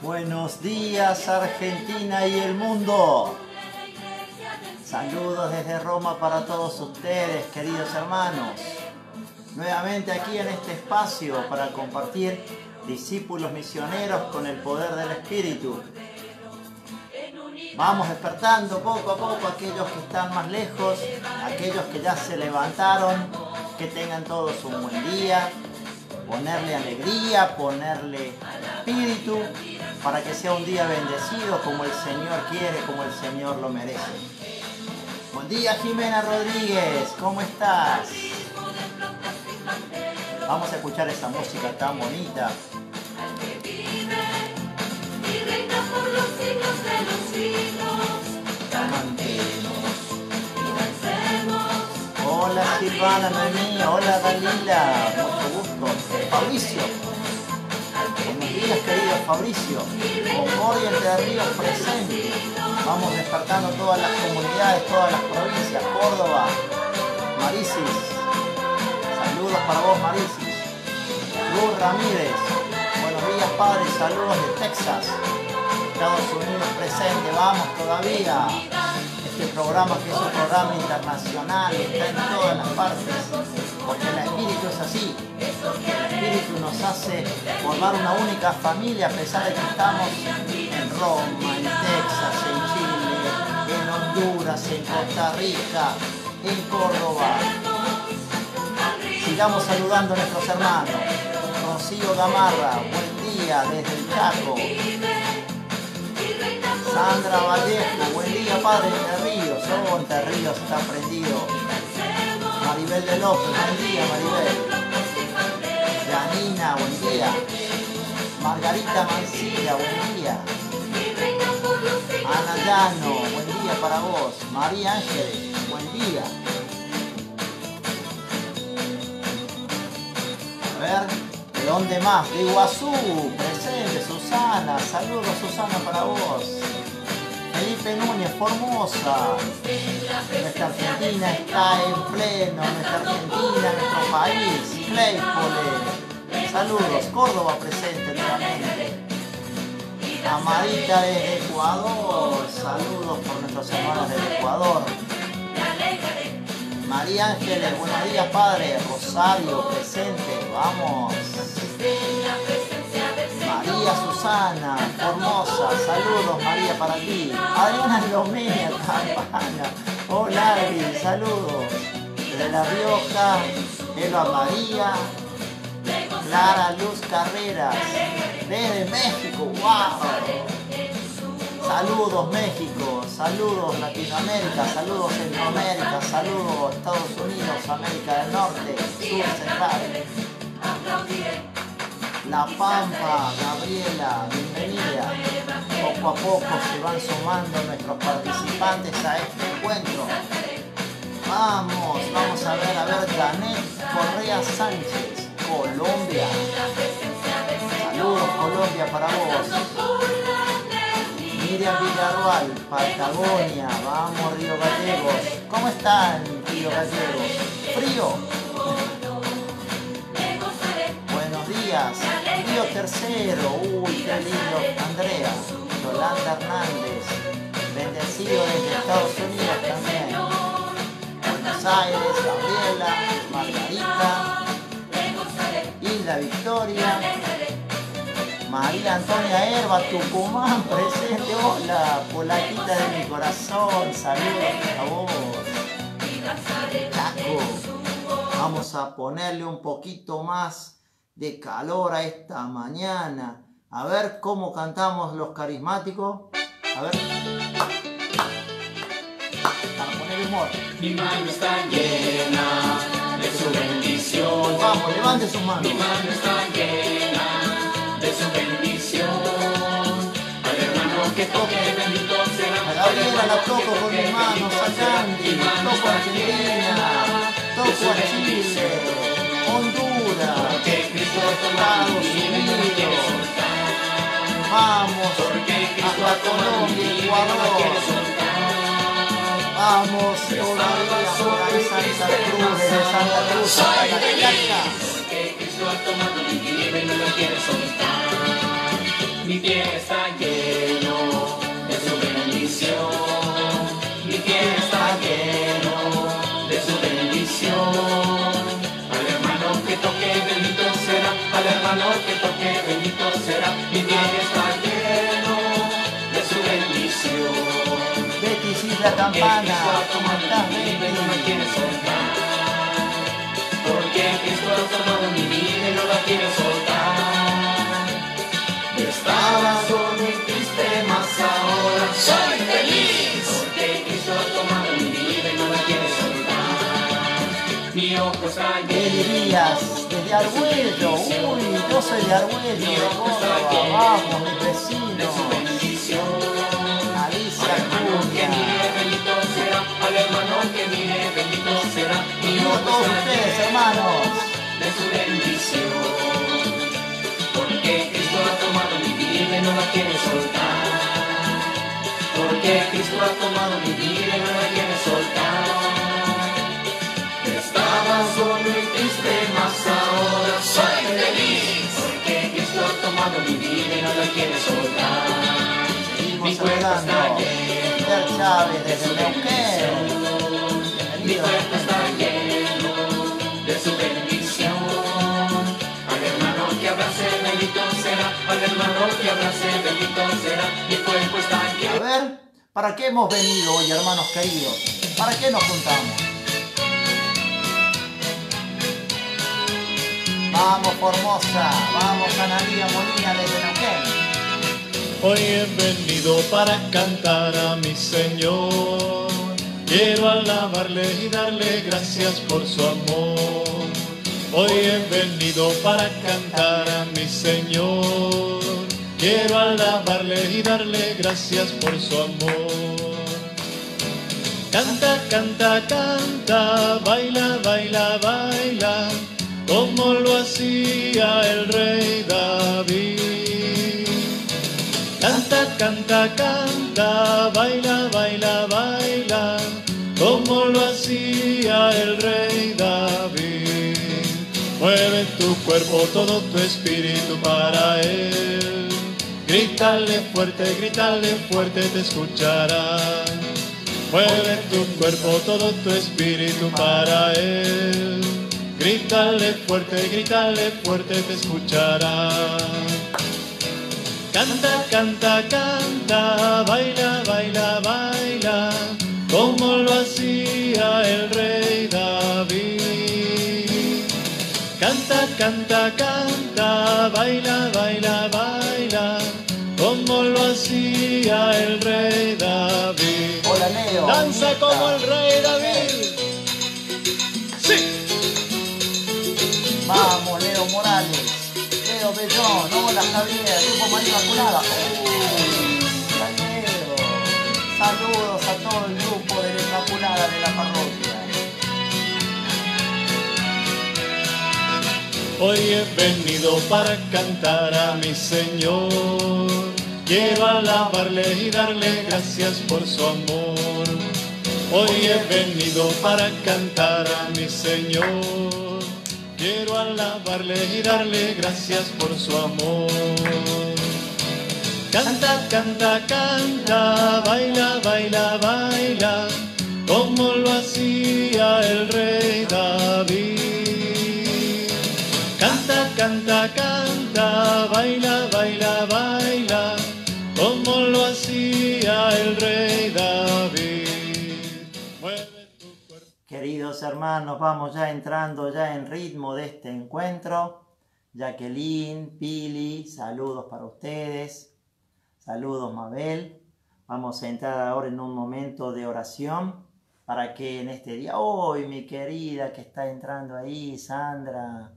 Buenos días Argentina y el mundo. Saludos desde Roma para todos ustedes, queridos hermanos. Nuevamente aquí en este espacio para compartir discípulos misioneros con el poder del Espíritu. Vamos despertando poco a poco a aquellos que están más lejos, aquellos que ya se levantaron, que tengan todos un buen día, ponerle alegría, ponerle espíritu, para que sea un día bendecido como el Señor quiere, como el Señor lo merece. Buen día Jimena Rodríguez, ¿cómo estás? Vamos a escuchar esa música tan bonita. Hola Silvana, Noemí, hola Dalila, mucho gusto. Fabricio, buenos días querido Fabricio. Concordia Entre Ríos presente. Vamos despertando todas las comunidades, todas las provincias. Córdoba, Marisis, saludos para vos Marisis. Luz Ramírez, buenos días padre, saludos de Texas. Estados Unidos presente, vamos todavía. Este programa que es un programa internacional, está en todas las partes, porque el Espíritu es así. El Espíritu nos hace formar una única familia a pesar de que estamos en Roma, en Texas, en Chile, en Honduras, en Costa Rica, en Córdoba. Sigamos saludando a nuestros hermanos. Rocío Gamarra, buen día desde el Chaco. Sandra Vallejo, buen día padre de Ríos, Entre Ríos está prendido. Maribel de López, buen día Maribel. Janina, buen día. Margarita Mancilla, buen día. Ana Llano, buen día para vos. María Ángeles, buen día. A ver, ¿de dónde más? De Iguazú, presente, Susana, saludos Susana para vos. Felipe Núñez, Formosa. Nuestra Argentina está en pleno, nuestra Argentina, nuestro país, Claypole. Saludos, Córdoba presente nuevamente. Amarita de Ecuador, saludos por nuestros hermanos del Ecuador. María Ángeles, buenos días padre. Rosario presente, vamos. María Susana, Formosa, saludos María para ti. Adriana Lomea, Campana, hola Adri, saludos. De La Rioja, Eva María, Clara Luz Carreras, desde México, wow. Saludos México, saludos Latinoamérica, saludos Centroamérica, saludos Estados Unidos, América del Norte, Sur Central. La Pampa, Gabriela, bienvenida. Poco a poco se van sumando nuestros participantes a este encuentro. Vamos a ver, Janet Correa Sánchez, Colombia. Saludos Colombia para vos. Miriam Villarroel, Patagonia, vamos Río Gallegos. ¿Cómo están Río Gallegos? ¿Frío? Buenos días. Río Tercero, uy, qué lindo. Andrea, Yolanda Hernández, bendecido desde Estados Unidos también. Buenos Aires, Gabriela, Margarita, Isla Victoria, María Antonia Herba, Tucumán, presente. Hola, polaquita de mi corazón, saludos a vos. Chaco, vamos a ponerle un poquito más de calor a esta mañana. A ver cómo cantamos los carismáticos. A ver. Para poner humor. Mi mano está llena de su bendición. Vamos, levante sus manos. Mi mano está llena de su bendición. Al hermano que toque, bendito será. A Gabriela la toco con mis manos, a Candy, toco a Argentina, toco a Chile, Honduras, Estados Unidos. Vamos hasta Colombia, Ecuador. Vamos todavía por ahí Santa Cruz, desde Santa Cruz hasta Cachaca. Porque Cristo ha tomado mi nieve y no lo quiere soltar. Mi pie está lleno de su bendición. Mi pie está lleno de su bendición. Al hermano que toque bendito será, al hermano que toque bendito será. Mi pie está lleno de su bendición. Betty, sí, la campana. ¿Cómo estás, Betty? No me quiere soltar. Porque Cristo ha tomado mi vida y no la quiere soltar. Estaba solo y triste, mas ahora soy feliz. Porque Cristo ha tomado mi vida y no la quiere soltar. Mi ojo está ¿Qué dirías? Desde Argüello. Uy, yo soy de Argüello, de Córdoba. Vamos, mi vecino. Alicia Cunha. Al hermano que mire, bendito será. Y a todos ustedes, hermanos. De su bendición. Porque Cristo ha tomado mi vida y no la quiere soltar. Porque Cristo ha tomado mi vida y no la quiere soltar. Estaba solo y triste, mas ahora soy feliz. Porque Cristo ha tomado mi vida y no la quiere soltar. Mi cuerpo está lleno Miguel Chávez desde Neuquén. mi cuerpo está lleno de su bendición. Al hermano que abrace, bendito será. Al hermano que abrace, bendito será. Mi cuerpo está lleno. A ver, ¿para qué hemos venido hoy, hermanos queridos? ¿Para qué nos juntamos? Vamos, Formosa. Vamos, Analía Molina desde Neuquén. Hoy he venido para cantar a mi Señor. Quiero alabarle y darle gracias por su amor. Hoy he venido para cantar a mi Señor. Quiero alabarle y darle gracias por su amor. Canta, canta, canta, baila, baila, baila, como lo hacía el rey David. Canta, canta, canta, baila, baila, baila, como lo hacía el rey David. Mueve tu cuerpo, todo tu espíritu para él. Grítale fuerte, te escuchará. Mueve tu cuerpo, todo tu espíritu para él. Grítale fuerte, te escuchará. Canta, canta, canta, baila, baila, baila, como lo hacía el rey David. Canta, canta, canta, baila, baila, baila, como lo hacía el rey David. Hola, Leo. Danza Anita. como el rey David. Sí. Vamos, Leo Morales. Leo Bellón. Hola, Javier. Grupo María Inmaculada. Hola, Leo. Saludos a todo el grupo de la Inmaculada de la parroquia. Hoy he venido para cantar a mi Señor. Quiero alabarle y darle gracias por su amor. Hoy he venido para cantar a mi Señor. Quiero alabarle y darle gracias por su amor. Canta, canta, canta, baila, baila, baila, como lo hacía el rey David. Canta, canta, canta, baila, baila, baila, como lo hacía el rey David. Mueve tu cuerpo. Queridos hermanos, vamos ya entrando ya en ritmo de este encuentro. Jacqueline, Pili, saludos para ustedes. Saludos, Mabel. Vamos a entrar ahora en un momento de oración para que en este día, hoy mi querida que está entrando ahí, Sandra,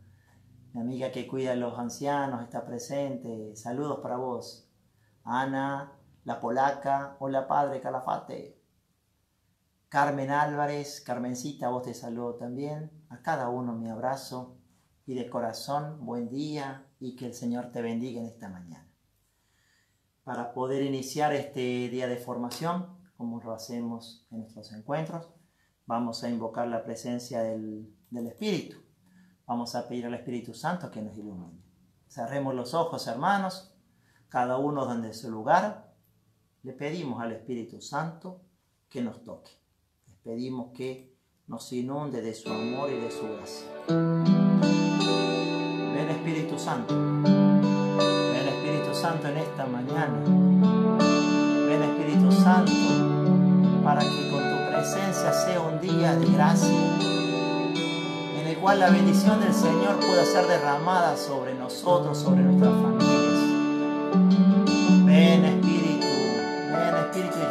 mi amiga que cuida a los ancianos, está presente. Saludos para vos. Ana, la polaca, hola Padre Calafate. Carmen Álvarez, Carmencita, vos te saludo también. A cada uno mi abrazo y de corazón, buen día y que el Señor te bendiga en esta mañana. Para poder iniciar este día de formación, como lo hacemos en nuestros encuentros, vamos a invocar la presencia del Espíritu. Vamos a pedir al Espíritu Santo que nos ilumine. Cerremos los ojos, hermanos. cada uno desde su lugar, le pedimos al Espíritu Santo que nos toque. Le pedimos que nos inunde de su amor y de su gracia. Ven Espíritu Santo. Ven Espíritu Santo en esta mañana. Ven Espíritu Santo para que con tu presencia sea un día de gracia, en el cual la bendición del Señor pueda ser derramada sobre nosotros, sobre nuestras familias. Ven Espíritu,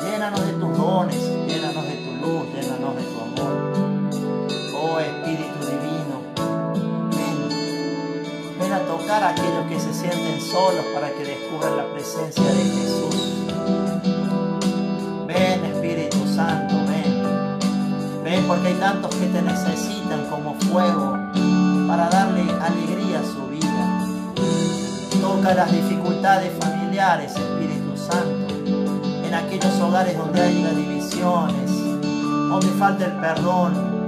llénanos de tus dones, llénanos de tu luz, llénanos de tu amor. Oh Espíritu divino, ven a tocar a aquellos que se sienten solos para que descubran la presencia de Jesús. Ven Espíritu Santo, ven porque hay tantos que te necesitan como fuego para darle alegría a su vida. Toca las dificultades familiares, Espíritu Santo, en aquellos hogares donde haya divisiones, donde falta el perdón.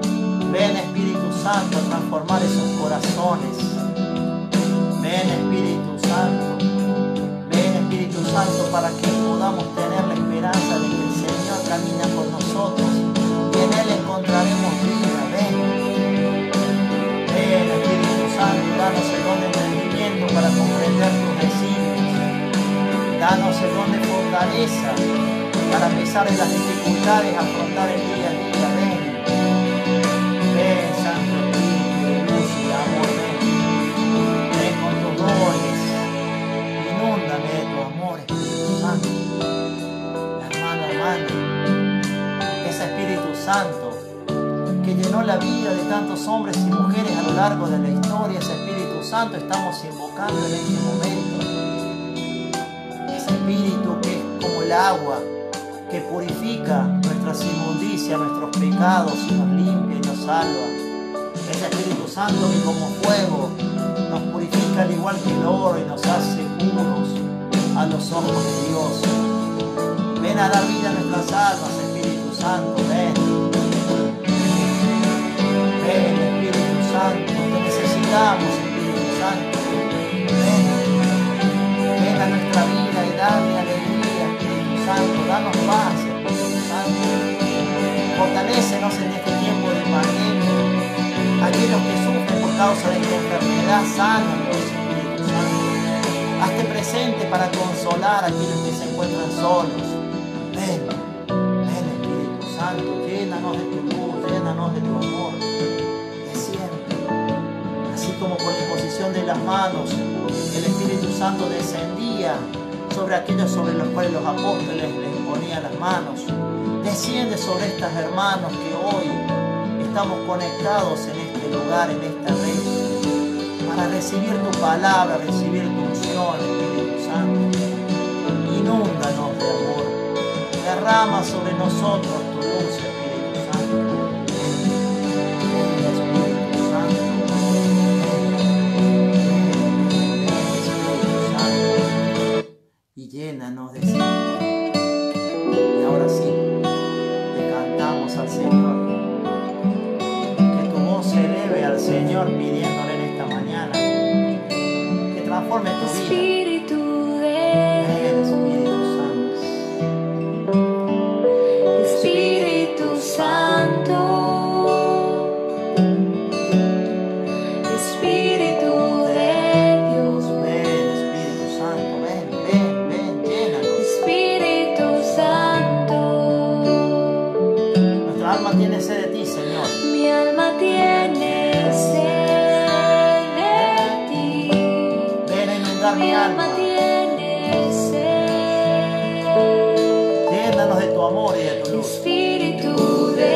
Ven Espíritu Santo a transformar esos corazones. Ven Espíritu Santo para que podamos tener la esperanza de que el Señor camina con nosotros y en Él encontraremos vida. Ven Espíritu Santo, danos el don de entendimiento para comprender tus designios. Danos el don de fortaleza para, a pesar de las dificultades, afrontar el día a día. Ven Santo Espíritu de luz y de amor. Ven con tus dones. Inúndame de tu amor, Espíritu Santo. Hermano, ese Espíritu Santo que llenó la vida de tantos hombres y mujeres a lo largo de la historia, ese Espíritu Santo estamos invocando en este momento. Ese Espíritu que es como el agua que purifica nuestras inmundicias, nuestros pecados y nos limpia y nos salva. Ese Espíritu Santo que como fuego nos purifica al igual que el oro y nos hace puros a los ojos de Dios. Ven a dar vida a nuestras almas, Espíritu Santo, ven. Ven, Espíritu Santo, te necesitamos, Espíritu Santo. Ven a nuestra vida y dame alegría, Espíritu Santo. Danos paz, Espíritu Santo. Fortalécenos en este tiempo de pandemia. Aquellos que sufren por causa de esta enfermedad, sánalos, Espíritu Santo. Hazte presente para consolar a aquellos que se encuentran solos. Ven Espíritu Santo, llénanos de tu luz, llénanos de tu amor. Desciende. Así como por la imposición de las manos, el Espíritu Santo descendía sobre aquellos sobre los cuales los apóstoles les imponían las manos. Desciende sobre estas hermanos que hoy estamos conectados en este lugar, en esta red, para recibir tu palabra, recibir tu unción, Espíritu Santo. Inúndanos de amor. Derrama sobre nosotros tu luz, Espíritu Santo. Ven, Espíritu Santo. Ven, Espíritu Santo. Y llénanos de sí. Y ahora sí, le cantamos al Señor. Que tu voz se eleve al Señor pidiéndole en esta mañana que transforme tu vida. Espíritu de Ven, Espíritu Santo. Espíritu de Dios, Ven, Espíritu Santo, ven, llénanos. Espíritu Santo, Nuestra alma tiene sed de ti, Señor. mi alma tiene sed de ti, Ven a inundar mi mi alma alma. tiene sed, Llénanos de tu amor y de tu luz. Espíritu de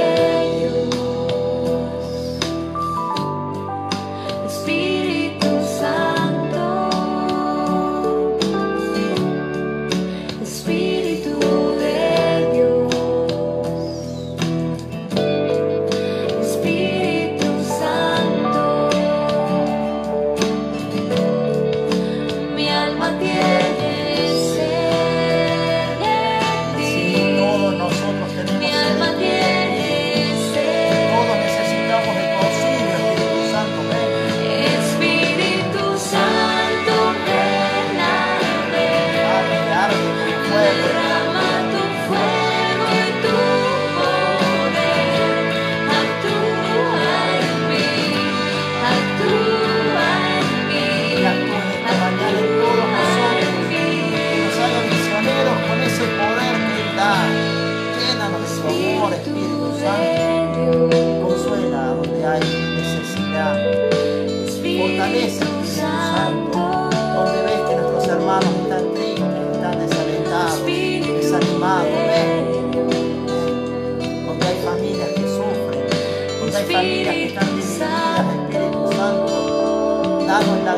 Dios, Espíritu Santo, Espíritu de Dios, Espíritu Santo, mi alma tiene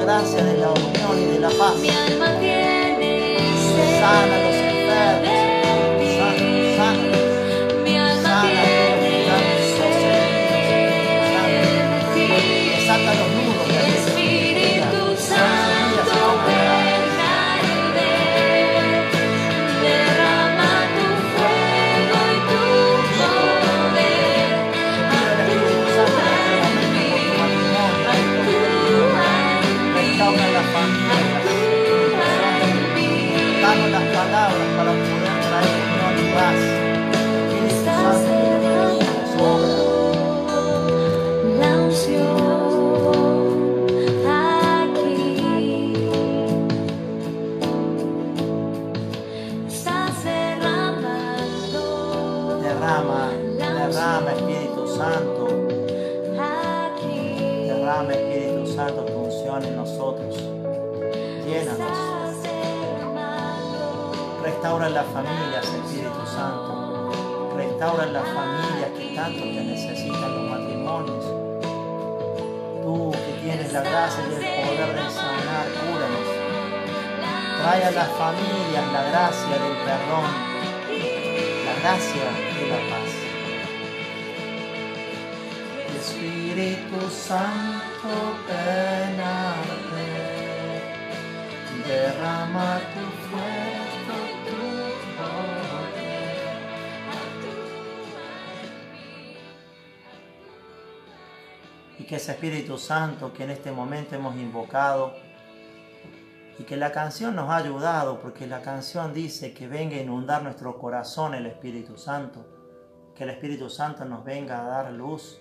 gracia de la unión y de la paz. Mi alma tiene sed. Sana a los enfermos, Señor. Sana. Mi alma Sana a aquellos que están poseídos. Desata los nudos de aquellos que Espíritu Santo, derrama tu fuego y tu poder. Actúa en mí, restaura las familias, danos las palabras para poder traer unión y paz. Espíritu Santo, que nos obra. la unción aquí. Estás derramando Derrama, Espíritu Santo. aquí. Derrama, Espíritu Santo, tu unción en nosotros. Llénanos. Estás derramando Restaura las familias, Espíritu Santo. Restaura las familias que tanto te necesitan, los matrimonios. Tú que tienes la gracia y el poder de sanar, cúranos. Trae a las familias la gracia del perdón, la gracia de la paz. Espíritu Santo, ven a ver, derrama tu fuego, tu poder. Y que ese Espíritu Santo que en este momento hemos invocado, y que la canción nos ha ayudado, porque la canción dice que venga a inundar nuestro corazón el Espíritu Santo, que el Espíritu Santo nos venga a dar luz,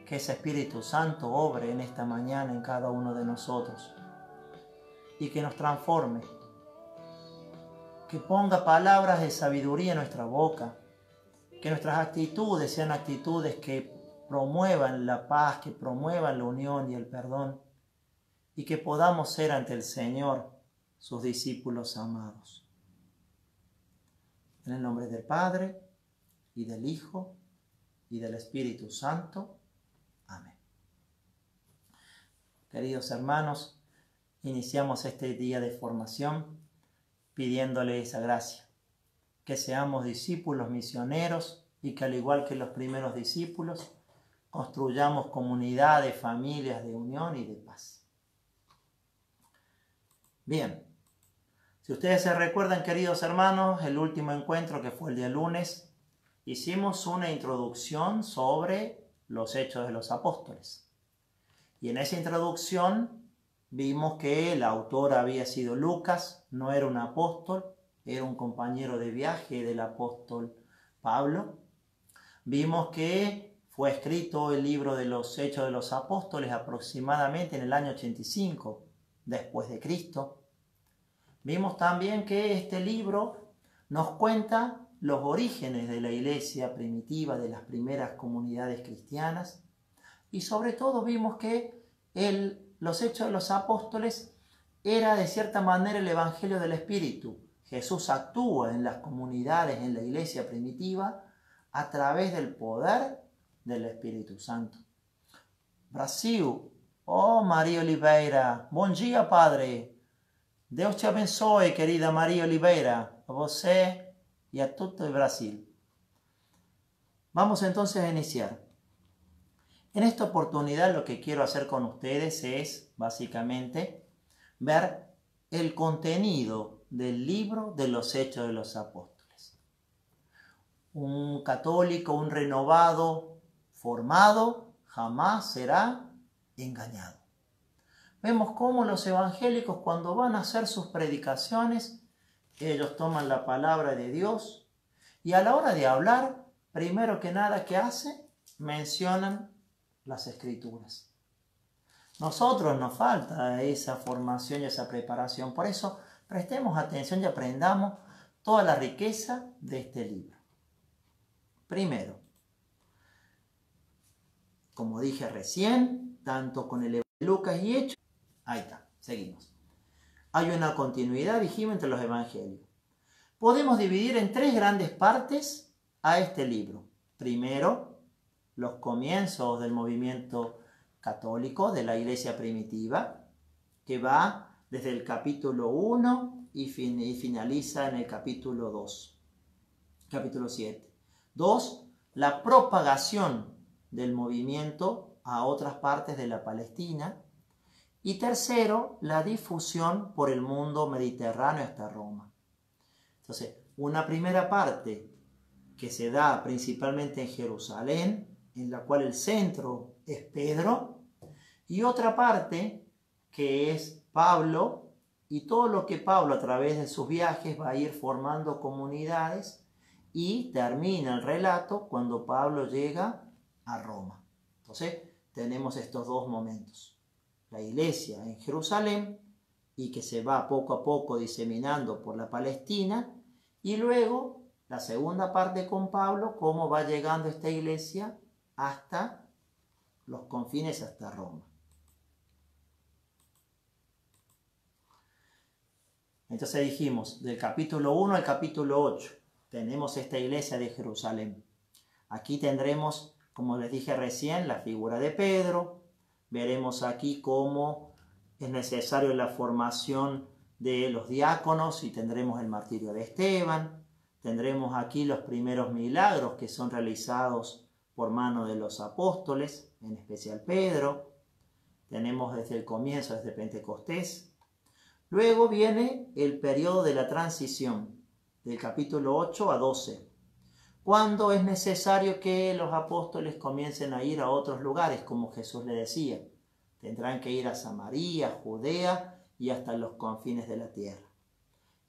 que ese Espíritu Santo obre en esta mañana en cada uno de nosotros y que nos transforme, que ponga palabras de sabiduría en nuestra boca, que nuestras actitudes sean actitudes que promuevan la paz, que promuevan la unión y el perdón, y que podamos ser ante el Señor sus discípulos amados. En el nombre del Padre, y del Hijo, y del Espíritu Santo. Amén. Queridos hermanos, iniciamos este día de formación pidiéndole esa gracia, que seamos discípulos misioneros y que al igual que los primeros discípulos, construyamos comunidades, familias de unión y de paz. Bien, si ustedes se recuerdan, queridos hermanos, el último encuentro que fue el día lunes, hicimos una introducción sobre los Hechos de los Apóstoles. Y en esa introducción vimos que el autor había sido Lucas, no era un apóstol, era un compañero de viaje del apóstol Pablo. Vimos que fue escrito el libro de los Hechos de los Apóstoles aproximadamente en el año 85 después de Cristo. Vimos también que este libro nos cuenta los orígenes de la iglesia primitiva, de las primeras comunidades cristianas, y sobre todo vimos que los Hechos de los Apóstoles era de cierta manera el Evangelio del Espíritu. Jesús actúa en las comunidades, en la iglesia primitiva, a través del poder del Espíritu Santo. Brasil, oh Maria Oliveira, bom dia, Padre. Deus te abençoe, querida Maria Oliveira, a você y a todo el Brasil. Vamos entonces a iniciar. En esta oportunidad lo que quiero hacer con ustedes es, básicamente, ver el contenido del libro de los Hechos de los Apóstoles. Un católico, un renovado, formado, jamás será engañado. Vemos cómo los evangélicos, cuando van a hacer sus predicaciones, ellos toman la palabra de Dios y a la hora de hablar, primero que nada, ¿qué hacen? Mencionan las Escrituras. Nosotros nos falta esa formación y esa preparación. Por eso, prestemos atención y aprendamos toda la riqueza de este libro. Primero, como dije recién, tanto con el Evangelio de Lucas y Hechos, ahí está, seguimos. Hay una continuidad, dijimos, entre los evangelios. Podemos dividir en tres grandes partes a este libro. Primero, los comienzos del movimiento católico, de la iglesia primitiva. que va desde el capítulo 1 y finaliza en el capítulo 2, capítulo 7. 2. La propagación del movimiento a otras partes de la Palestina. Y tercero, la difusión por el mundo mediterráneo hasta Roma. Entonces, una primera parte que se da principalmente en Jerusalén, en la cual el centro es Pedro, y otra parte que es Pablo, y todo lo que Pablo a través de sus viajes va a ir formando comunidades, y termina el relato cuando Pablo llega a Roma. Entonces, tenemos estos dos momentos. La iglesia en Jerusalén y que se va poco a poco diseminando por la Palestina, y luego la segunda parte con Pablo, cómo va llegando esta iglesia hasta los confines, hasta Roma. Entonces dijimos, del capítulo 1 al capítulo 8, tenemos esta iglesia de Jerusalén. Aquí tendremos, como les dije recién, la figura de Pedro. Veremos aquí cómo es necesario la formación de los diáconos y tendremos el martirio de Esteban. Tendremos aquí los primeros milagros que son realizados por mano de los apóstoles, en especial Pedro. Tenemos desde el comienzo, desde Pentecostés. Luego viene el periodo de la transición, del capítulo 8 a 12, cuando es necesario que los apóstoles comiencen a ir a otros lugares, como Jesús le decía. Tendrán que ir a Samaria, Judea y hasta los confines de la tierra.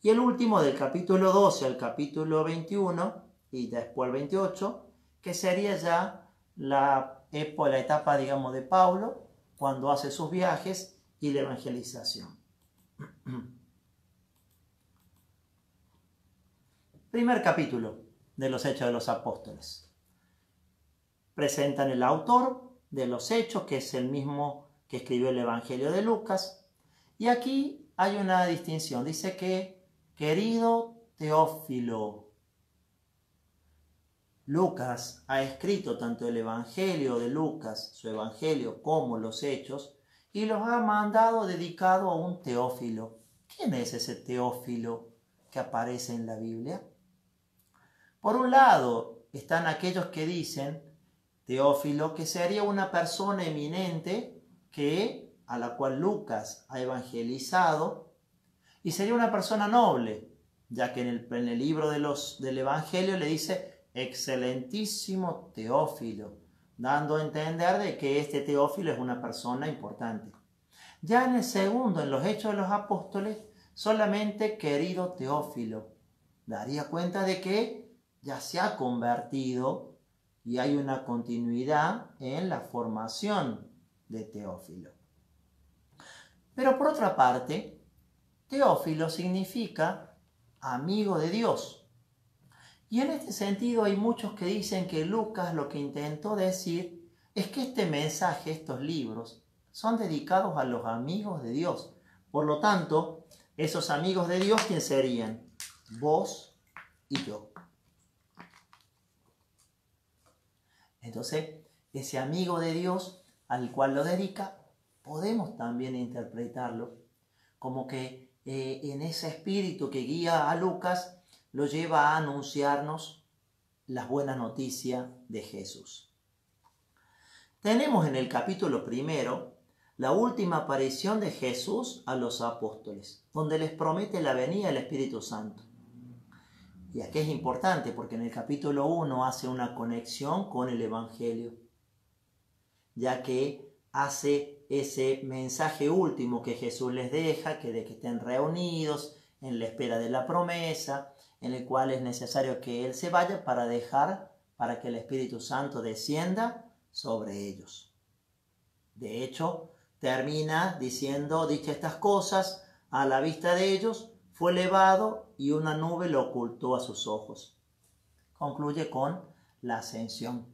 Y el último, del capítulo 12 al capítulo 21 y después el 28, que sería ya la etapa, digamos, de Pablo, cuando hace sus viajes y la evangelización. Primer capítulo de los Hechos de los Apóstoles. Presentan el autor de los Hechos, que es el mismo que escribió el Evangelio de Lucas. Y aquí hay una distinción. Dice que, querido Teófilo, Lucas ha escrito tanto el Evangelio de Lucas, su Evangelio, como los Hechos, y los ha mandado dedicado a un Teófilo. ¿Quién es ese Teófilo que aparece en la Biblia? Por un lado, están aquellos que dicen, Teófilo, que sería una persona eminente a la cual Lucas ha evangelizado, y sería una persona noble, ya que en el libro del Evangelio le dice, excelentísimo Teófilo, dando a entender de que este Teófilo es una persona importante. Ya en el segundo, en los Hechos de los Apóstoles, solamente querido Teófilo, daría cuenta de que ya se ha convertido y hay una continuidad en la formación de Teófilo. Pero por otra parte, Teófilo significa amigo de Dios. Y en este sentido hay muchos que dicen que Lucas lo que intentó decir es que este mensaje, estos libros, son dedicados a los amigos de Dios. Por lo tanto, esos amigos de Dios, ¿quién serían? Vos y yo. Entonces, ese amigo de Dios al cual lo dedica, podemos también interpretarlo como que en ese espíritu que guía a Lucas, lo lleva a anunciarnos las buenas noticias de Jesús. Tenemos en el capítulo 1 la última aparición de Jesús a los apóstoles, donde les promete la venida del Espíritu Santo. Y aquí es importante porque en el capítulo 1 hace una conexión con el Evangelio, ya que hace ese mensaje último que Jesús les deja, que de que estén reunidos en la espera de la promesa, en el cual es necesario que Él se vaya para que el Espíritu Santo descienda sobre ellos. De hecho, termina diciendo, dichas estas cosas, a la vista de ellos, fue elevado y una nube lo ocultó a sus ojos. Concluye con la ascensión.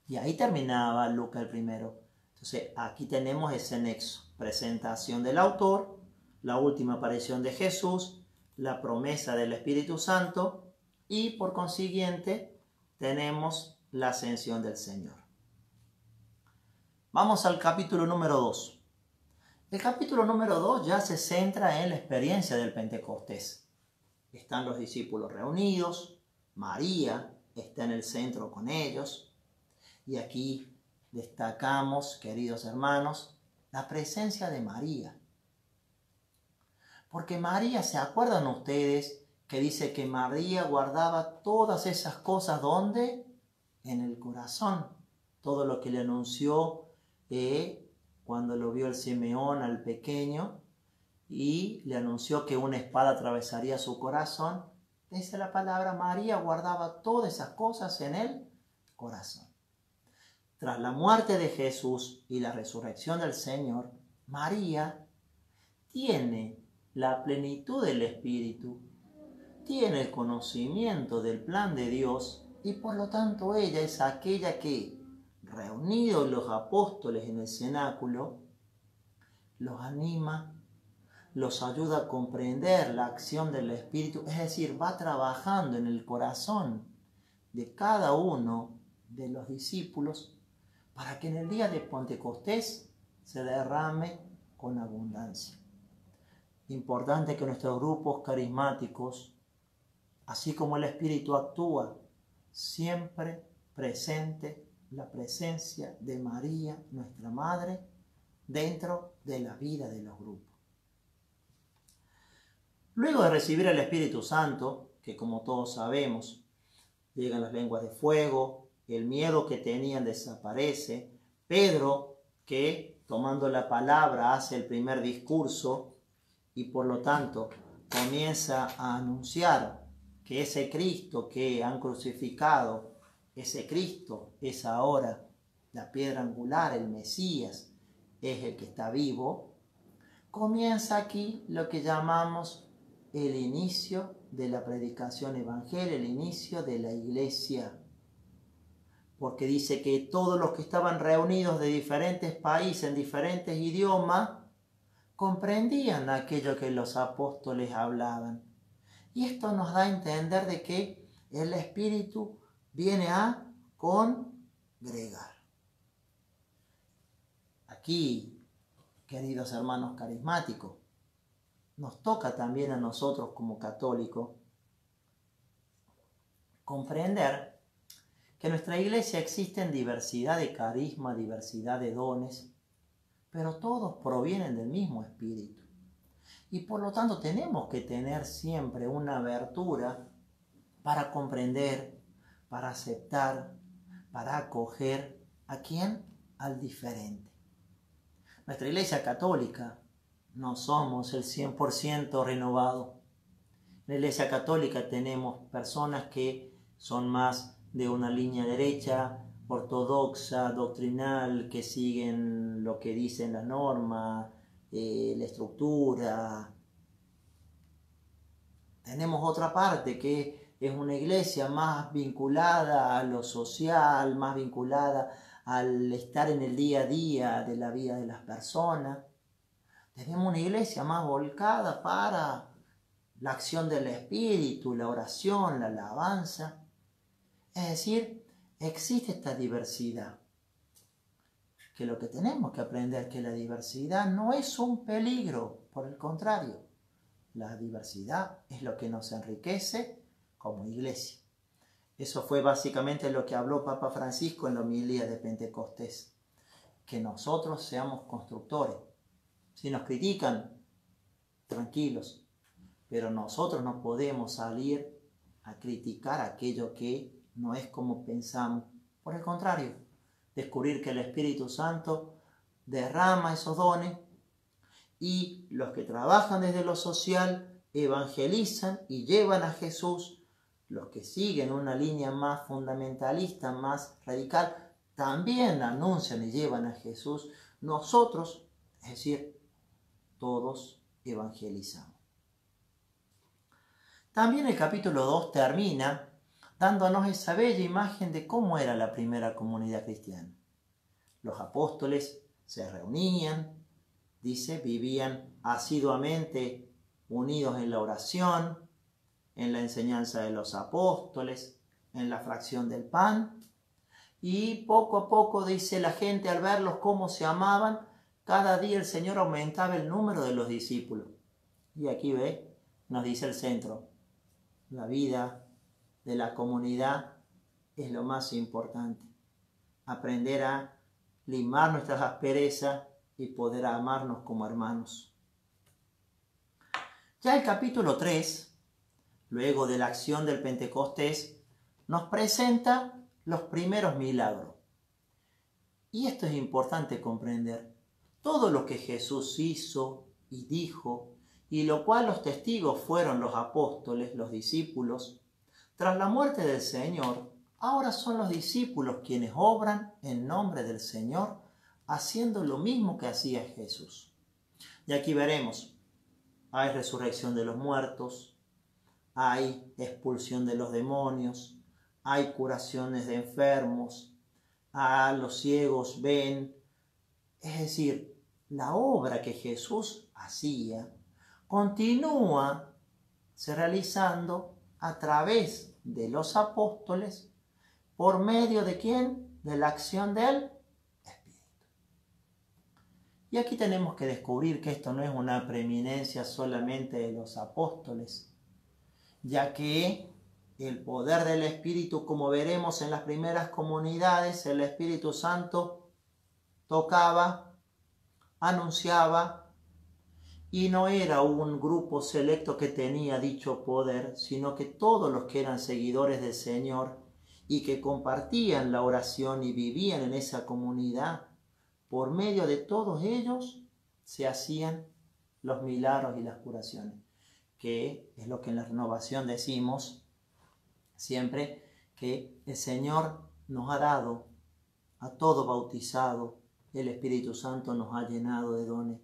Y ahí terminaba Lucas el primero. Entonces, aquí tenemos ese nexo. Presentación del autor, la última aparición de Jesús, la promesa del Espíritu Santo y, por consiguiente, tenemos la ascensión del Señor. Vamos al capítulo número 2. El capítulo número 2 ya se centra en la experiencia del Pentecostés. Están los discípulos reunidos, María está en el centro con ellos, y aquí destacamos, queridos hermanos, la presencia de María. Porque María, ¿se acuerdan ustedes que dice que María guardaba todas esas cosas? ¿Dónde? En el corazón. Todo lo que le anunció cuando lo vio el Simeón al pequeño y le anunció que una espada atravesaría su corazón. Dice la palabra, María guardaba todas esas cosas en el corazón. Tras la muerte de Jesús y la resurrección del Señor, María tiene la plenitud del Espíritu, tiene el conocimiento del plan de Dios y por lo tanto ella es aquella que, reunidos los apóstoles en el cenáculo, los anima, los ayuda a comprender la acción del Espíritu, es decir, va trabajando en el corazón de cada uno de los discípulos para que en el día de Pentecostés se derrame con abundancia. Importante que nuestros grupos carismáticos, así como el Espíritu actúa, siempre presente la presencia de María, nuestra Madre, dentro de la vida de los grupos. Luego de recibir el Espíritu Santo, que como todos sabemos, llegan las lenguas de fuego, el miedo que tenían desaparece, Pedro, que tomando la palabra hace el primer discurso y por lo tanto comienza a anunciar que ese Cristo que han crucificado, ese Cristo es ahora la piedra angular, el Mesías, es el que está vivo. Comienza aquí lo que llamamos el inicio de la predicación evangélica, el inicio de la iglesia. Porque dice que todos los que estaban reunidos de diferentes países, en diferentes idiomas, comprendían aquello que los apóstoles hablaban. Y esto nos da a entender de que el Espíritu viene a congregar. Aquí, queridos hermanos carismáticos, nos toca también a nosotros como católicos comprender que en nuestra iglesia existen diversidad de carisma, diversidad de dones, pero todos provienen del mismo Espíritu. Y por lo tanto tenemos que tener siempre una abertura para comprender, para aceptar, para acoger ¿a quién? Al diferente. Nuestra iglesia católica no somos el 100% renovado. En la iglesia católica tenemos personas que son más de una línea derecha, ortodoxa, doctrinal, que siguen lo que dicen las normas, la estructura. Tenemos otra parte que es una iglesia más vinculada a lo social, más vinculada al estar en el día a día de la vida de las personas. Tenemos una iglesia más volcada para la acción del Espíritu, la oración, la alabanza. Es decir, existe esta diversidad. Que lo que tenemos que aprender es que la diversidad no es un peligro, por el contrario, la diversidad es lo que nos enriquece como iglesia. Eso fue básicamente lo que habló Papa Francisco en la homilía de Pentecostés, que nosotros seamos constructores. Si nos critican, tranquilos, pero nosotros no podemos salir a criticar aquello que no es como pensamos. Por el contrario, descubrir que el Espíritu Santo derrama esos dones y los que trabajan desde lo social evangelizan y llevan a Jesús. Los que siguen una línea más fundamentalista, más radical, también anuncian y llevan a Jesús. Nosotros, es decir, todos evangelizamos. También el capítulo 2 termina dándonos esa bella imagen de cómo era la primera comunidad cristiana. Los apóstoles se reunían, dice, vivían asiduamente unidos en la oración, en la enseñanza de los apóstoles, en la fracción del pan, y poco a poco, dice, la gente al verlos cómo se amaban, cada día el Señor aumentaba el número de los discípulos. Y aquí ve, nos dice el centro, la vida de la comunidad es lo más importante. Aprender a limar nuestras asperezas y poder amarnos como hermanos. Ya el capítulo 3, luego de la acción del Pentecostés, nos presenta los primeros milagros. Y esto es importante comprender. Todo lo que Jesús hizo y dijo, y lo cual los testigos fueron los apóstoles, los discípulos, tras la muerte del Señor, ahora son los discípulos quienes obran en nombre del Señor, haciendo lo mismo que hacía Jesús. Y aquí veremos, hay resurrección de los muertos, hay expulsión de los demonios, hay curaciones de enfermos, a los ciegos ven. Es decir, la obra que Jesús hacía continúa se realizando a través de los apóstoles. ¿Por medio de quién? De la acción del Espíritu. Y aquí tenemos que descubrir que esto no es una preeminencia solamente de los apóstoles, ya que el poder del Espíritu, como veremos en las primeras comunidades, el Espíritu Santo tocaba, anunciaba, y no era un grupo selecto que tenía dicho poder, sino que todos los que eran seguidores del Señor y que compartían la oración y vivían en esa comunidad, por medio de todos ellos se hacían los milagros y las curaciones, que es lo que en la renovación decimos siempre, que el Señor nos ha dado a todo bautizado, el Espíritu Santo nos ha llenado de dones.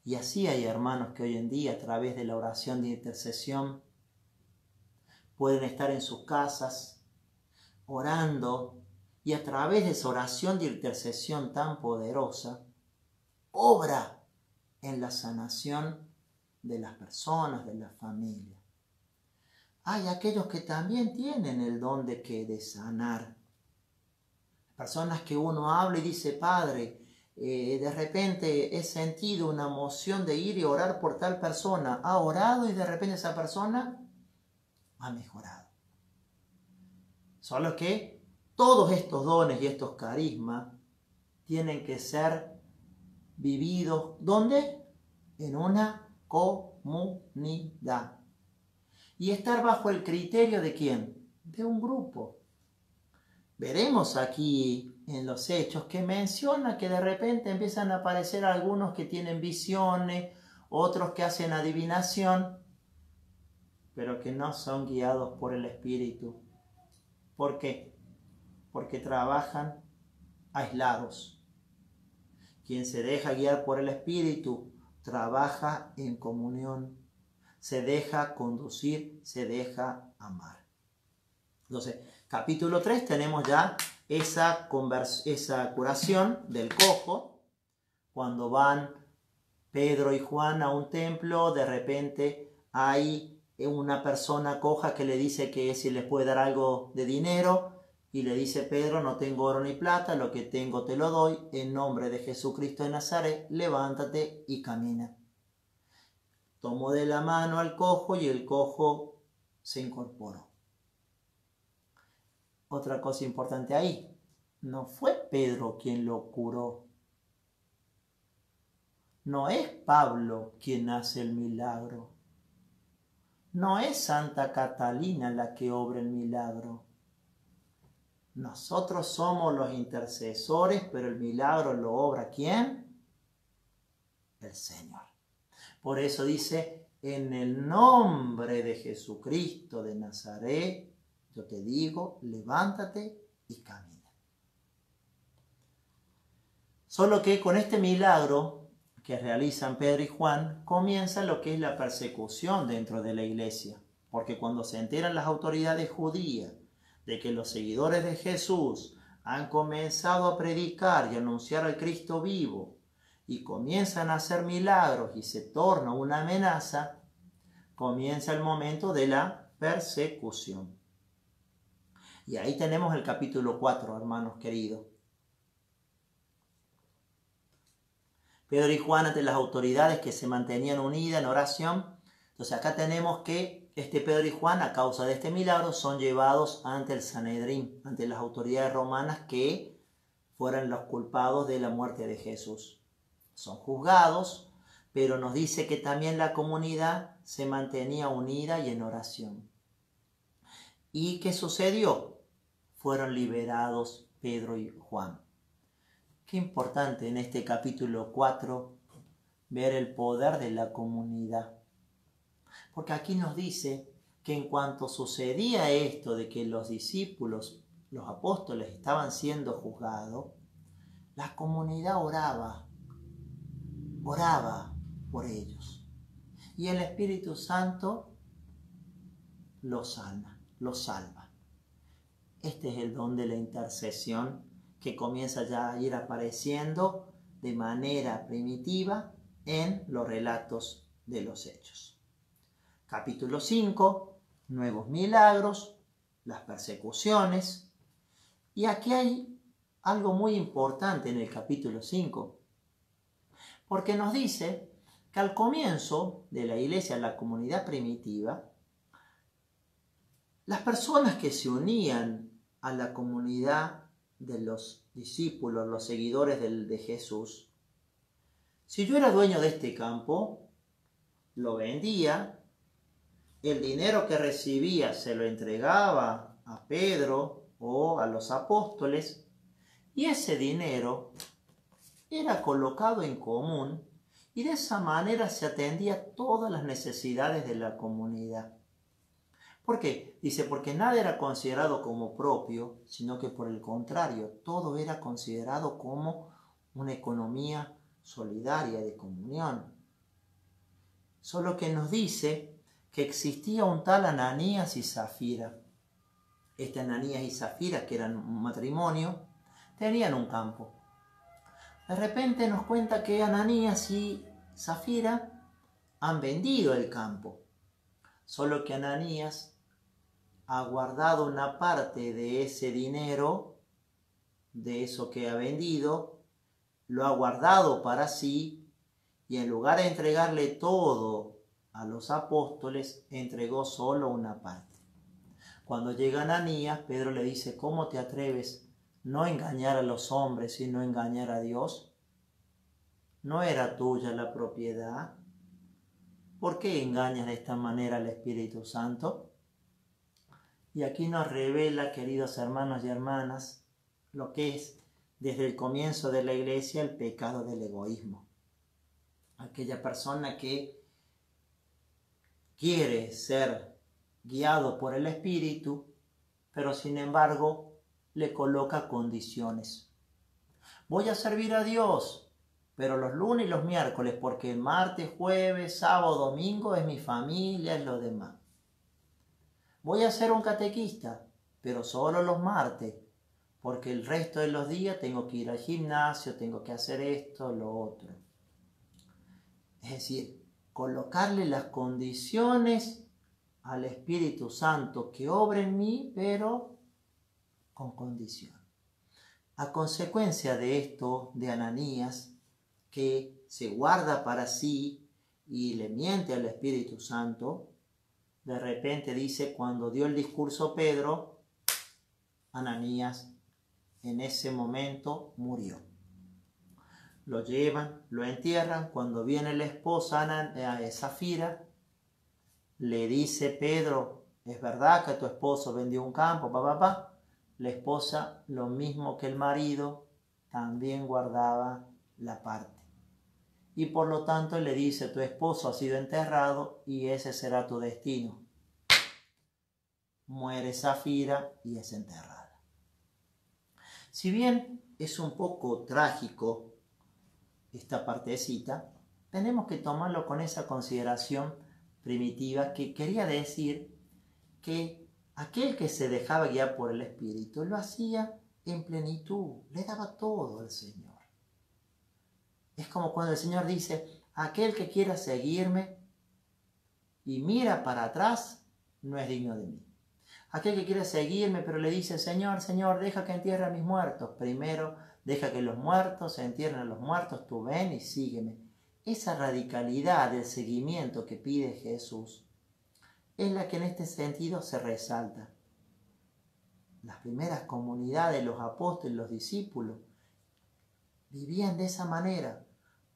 Y así hay hermanos que hoy en día, a través de la oración de intercesión, pueden estar en sus casas orando, y a través de esa oración de intercesión tan poderosa, obra en la sanación de las personas, de la familia. Hay aquellos que también tienen el don de sanar. Personas que uno habla y dice, Padre, de repente he sentido una emoción de ir y orar por tal persona. Ha orado y de repente esa persona ha mejorado. Solo que todos estos dones y estos carismas tienen que ser vividos, ¿dónde? En una comunidad. Y estar bajo el criterio ¿de quién? De un grupo. Veremos aquí en los hechos que menciona que de repente empiezan a aparecer algunos que tienen visiones, otros que hacen adivinación, pero que no son guiados por el Espíritu. ¿Por qué? Porque trabajan aislados. Quien se deja guiar por el Espíritu trabaja en comunión, se deja conducir, se deja amar. Entonces, capítulo 3 tenemos ya esa curación del cojo. Cuando van Pedro y Juan a un templo, de repente hay una persona coja que le dice que si les puede dar algo de dinero, y le dice Pedro, no tengo oro ni plata, lo que tengo te lo doy, en nombre de Jesucristo de Nazaret, levántate y camina. Tomó de la mano al cojo y el cojo se incorporó. Otra cosa importante ahí, no fue Pedro quien lo curó. No es Pablo quien hace el milagro. No es Santa Catalina la que obra el milagro. Nosotros somos los intercesores, pero el milagro lo obra ¿quién? El Señor. Por eso dice, en el nombre de Jesucristo de Nazaret, yo te digo, levántate y camina. Solo que con este milagro que realizan Pedro y Juan, comienza lo que es la persecución dentro de la iglesia. Porque cuando se enteran las autoridades judías de que los seguidores de Jesús han comenzado a predicar y anunciar al Cristo vivo, y comienzan a hacer milagros y se torna una amenaza, comienza el momento de la persecución. Y ahí tenemos el capítulo 4, hermanos queridos. Pedro y Juan ante las autoridades que se mantenían unidas en oración. Entonces acá tenemos que Pedro y Juan, a causa de este milagro, son llevados ante el Sanedrín, ante las autoridades romanas que fueran los culpados de la muerte de Jesús. Son juzgados, pero nos dice que también la comunidad se mantenía unida y en oración. ¿Y qué sucedió? Fueron liberados Pedro y Juan. Qué importante en este capítulo 4 ver el poder de la comunidad. Porque aquí nos dice que en cuanto sucedía esto de que los discípulos, los apóstoles estaban siendo juzgados, la comunidad oraba por ellos. Y el Espíritu Santo los salva. Este es el don de la intercesión que comienza ya a ir apareciendo de manera primitiva en los relatos de los Hechos. Capítulo 5, nuevos milagros, las persecuciones. Y aquí hay algo muy importante en el capítulo 5, porque nos dice que al comienzo de la iglesia, la comunidad primitiva, las personas que se unían a la comunidad de los discípulos, los seguidores de Jesús, si yo era dueño de este campo, lo vendía, el dinero que recibía se lo entregaba a Pedro o a los apóstoles, y ese dinero era colocado en común, y de esa manera se atendía todas las necesidades de la comunidad. ¿Por qué? Dice, porque nada era considerado como propio, sino que por el contrario, todo era considerado como una economía solidaria de comunión. Solo que nos dice que existía un tal Ananías y Zafira. Este Ananías y Zafira, que eran un matrimonio, tenían un campo. De repente nos cuenta que Ananías y Zafira han vendido el campo. Solo que Ananías ha guardado una parte de ese dinero, de eso que ha vendido, lo ha guardado para sí, y en lugar de entregarle todo a los apóstoles, entregó solo una parte. Cuando llega Ananías, Pedro le dice, ¿cómo te atreves no engañar a los hombres, sino engañar a Dios? ¿No era tuya la propiedad? ¿Por qué engañas de esta manera al Espíritu Santo? Y aquí nos revela, queridos hermanos y hermanas, lo que es desde el comienzo de la iglesia el pecado del egoísmo. Aquella persona que quiere ser guiado por el Espíritu, pero sin embargo le coloca condiciones. Voy a servir a Dios, pero los lunes y los miércoles, porque el martes, jueves, sábado, domingo es mi familia, es lo demás. Voy a ser un catequista, pero solo los martes, porque el resto de los días tengo que ir al gimnasio, tengo que hacer esto, lo otro. Es decir, colocarle las condiciones al Espíritu Santo que obra en mí, pero con condición. A consecuencia de esto, de Ananías, que se guarda para sí y le miente al Espíritu Santo, de repente dice, cuando dio el discurso Pedro, Ananías en ese momento murió. Lo llevan, lo entierran. Cuando viene la esposa Zafira, le dice Pedro, ¿es verdad que tu esposo vendió un campo? La esposa, lo mismo que el marido, también guardaba la parte. Y por lo tanto le dice, tu esposo ha sido enterrado y ese será tu destino. Muere Zafira y es enterrada. Si bien es un poco trágico esta partecita, tenemos que tomarlo con esa consideración primitiva que quería decir que aquel que se dejaba guiar por el Espíritu lo hacía en plenitud, le daba todo al Señor. Es como cuando el Señor dice, aquel que quiera seguirme y mira para atrás, no es digno de mí. Aquel que quiere seguirme, pero le dice, Señor, Señor, deja que entierre a mis muertos. Primero Deja que los muertos se entierren a los muertos, tú ven y sígueme. Esa radicalidad del seguimiento que pide Jesús es la que en este sentido se resalta. Las primeras comunidades, los apóstoles, los discípulos, vivían de esa manera,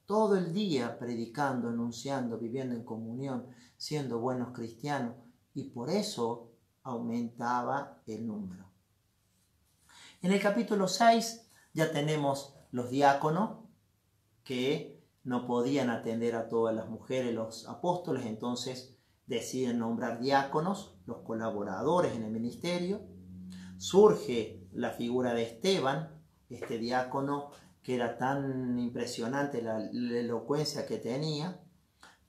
todo el día predicando, anunciando, viviendo en comunión, siendo buenos cristianos, y por eso aumentaba el número. En el capítulo 6 ya tenemos los diáconos que no podían atender a todas las mujeres, los apóstoles, entonces deciden nombrar diáconos, los colaboradores en el ministerio. Surge la figura de Esteban, este diácono que era tan impresionante la elocuencia que tenía,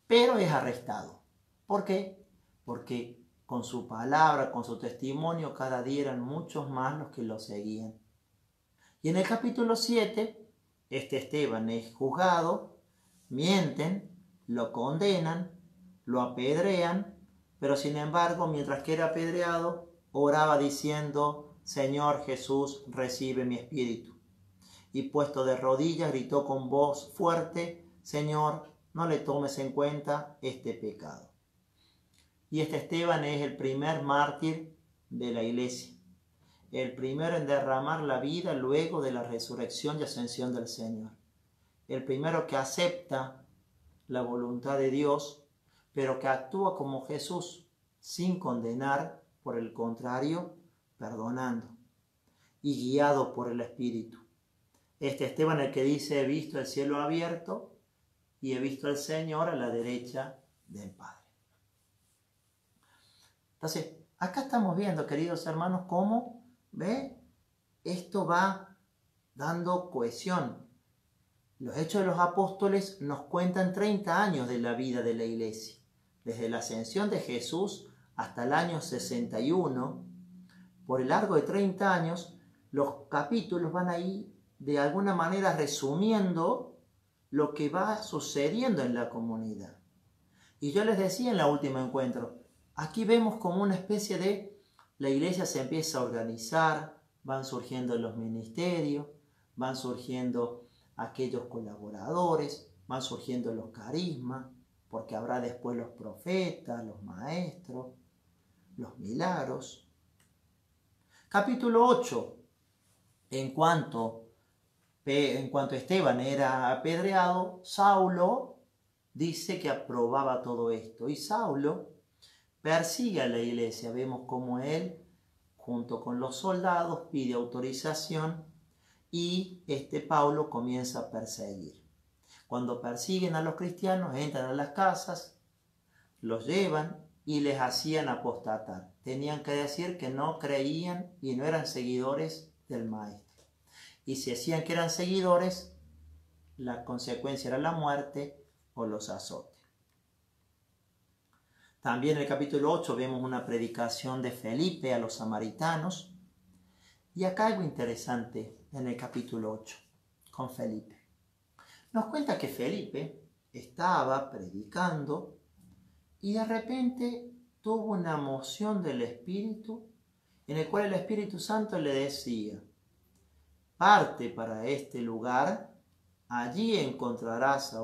pero es arrestado. ¿Por qué? Porque con su palabra, con su testimonio, cada día eran muchos más los que lo seguían. Y en el capítulo 7, este Esteban es juzgado, mienten, lo condenan, lo apedrean, pero sin embargo, mientras que era apedreado, oraba diciendo: Señor Jesús, recibe mi espíritu. Y puesto de rodillas, gritó con voz fuerte: Señor, no le tomes en cuenta este pecado. Y este Esteban es el primer mártir de la iglesia, el primero en derramar la vida luego de la resurrección y ascensión del Señor, el primero que acepta la voluntad de Dios, pero que actúa como Jesús, sin condenar, por el contrario, perdonando y guiado por el Espíritu. Este Esteban el que dice: he visto el cielo abierto y he visto al Señor a la derecha del Padre. Entonces, acá estamos viendo, queridos hermanos, cómo, esto va dando cohesión. Los Hechos de los Apóstoles nos cuentan 30 años de la vida de la iglesia. Desde la ascensión de Jesús hasta el año 61, por el largo de 30 años, los capítulos van ahí de alguna manera resumiendo lo que va sucediendo en la comunidad. Y yo les decía en el último encuentro, aquí vemos como una especie de, la iglesia se empieza a organizar, van surgiendo los ministerios, van surgiendo aquellos colaboradores, van surgiendo los carismas, porque habrá después los profetas, los maestros, los milagros. Capítulo 8. En cuanto Esteban era apedreado, Saulo dice que aprobaba todo esto. Y Saulo persigue a la iglesia. Vemos cómo él, junto con los soldados, pide autorización y Pablo comienza a perseguir. Cuando persiguen a los cristianos, entran a las casas, los llevan y les hacían apostatar. Tenían que decir que no creían y no eran seguidores del maestro. Y si decían que eran seguidores, la consecuencia era la muerte o los azotes. También en el capítulo 8 vemos una predicación de Felipe a los samaritanos. Y acá algo interesante en el capítulo 8 con Felipe. Nos cuenta que Felipe estaba predicando y de repente tuvo una moción del Espíritu en el cual el Espíritu Santo le decía: parte para este lugar, allí encontrarás